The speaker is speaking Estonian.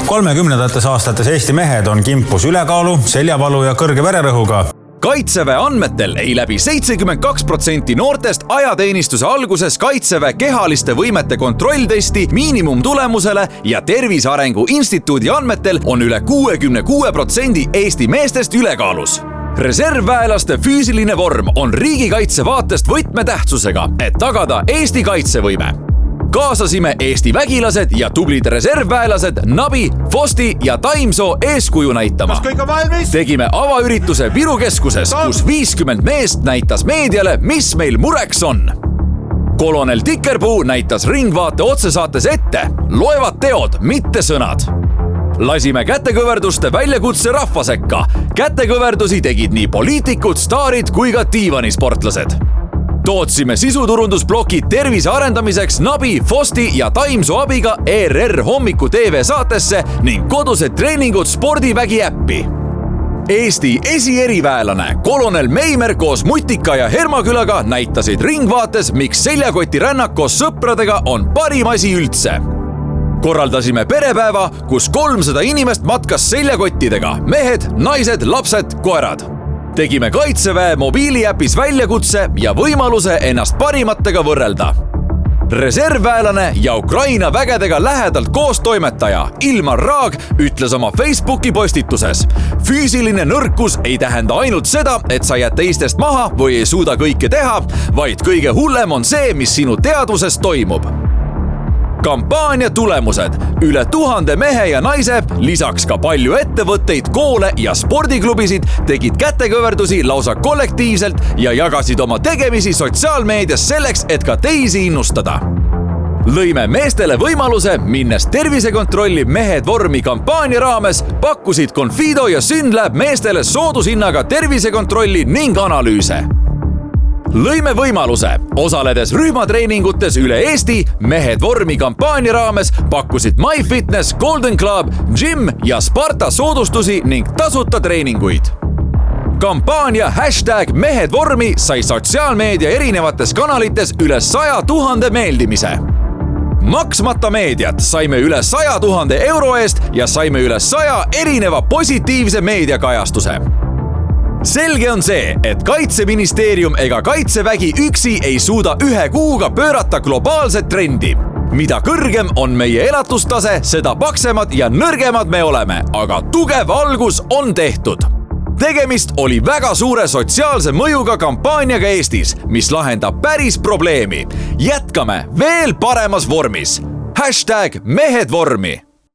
30ndates aastates Eesti mehed on kimpus ülekaalu, seljavalu ja kõrge vererõhuga. Kaitseväe andmetel ei läbi 72% noortest ajateenistuse alguses Kaitseväe kehaliste võimete kontrolltesti miinimumtulemusele ja Tervise Arengu Instituudi andmetel on üle 66% Eesti meestest ülekaalus. Reservväelaste füüsiline vorm on riigikaitse vaatest võtmetähtsusega, et tagada Eesti kaitsevõime. Kaasasime Eesti vägilased ja tublid reservväelased Nabi, Fosti ja Taimsoo eeskuju näitama. Tegime avaürituse Viru keskuses, kus 50 meest näitas meediale, mis meil mureks on. Kolonel Tikerpuu näitas Ringvaate otsesaates ette. Loevad teod, mitte sõnad. Lasime kätekõverduste väljakutse rahva sekka. Kätekõverdusi tegid nii poliitikud, staarid kui ka diivanisportlased. Tootsime sisuturundusblokid tervise arendamiseks Nabi, Fosti ja Taimsoo abiga ERR Hommiku TV saatesse ning kodused treeningud spordivägi äppi. Eesti esieriväelane kolonel Meimer koos Mutika ja Hermakülaga näitasid Ringvaates, miks seljakoti rännak koos sõpradega on parim asi üldse. Korraldasime perepäeva, kus 300 inimest matkas seljakottidega, mehed, naised, lapsed, koerad. Tegime Kaitseväe mobiiliäpis väljakutse ja võimaluse ennast parimatega võrrelda. Reservväelane ja Ukraina vägedega lähedalt koostoimetaja Ilmar Raag ütles oma Facebooki postituses: füüsiline nõrkus ei tähenda ainult seda, et sa jääd teistest maha või ei suuda kõike teha, vaid kõige hullem on see, mis sinu teadvuses toimub. Kampaania tulemused: üle 1000 mehe ja naise, lisaks ka palju ettevõtteid, koole ja spordiklubisid tegid kätekõverdusi lausa kollektiivselt ja jagasid oma tegemisi sotsiaalmeedias selleks, et ka teisi innustada. Lõime meestele võimaluse, minnes tervisekontrolli Mehed vormi kampaania raames, pakkusid Confido ja Synlab meestele soodushinnaga tervisekontrolli ning analüüse. Lõime võimaluse, osaledes rühmatreeningutes üle Eesti, Mehed vormi kampaania raames pakkusid MyFitness, Golden Club, Gym ja Sparta soodustusi ning tasuta treeninguid. Kampaania #Mehed vormi sai sotsiaalmeedia erinevates kanalites üle 100 000 meeldimise. Maksmata meediat saime üle 100 000 euro eest ja saime üle 100 erineva positiivse meediakajastuse. Selge on see, et Kaitseministeerium ega Kaitsevägi üksi ei suuda ühe kuuga pöörata globaalset trendi. Mida kõrgem on meie elatustase, seda paksemad ja nõrgemad me oleme, aga tugev algus on tehtud. Tegemist oli väga suure sotsiaalse mõjuga kampaaniaga Eestis, mis lahendab päris probleemi. Jätkame veel paremas vormis. #Mehed vormi.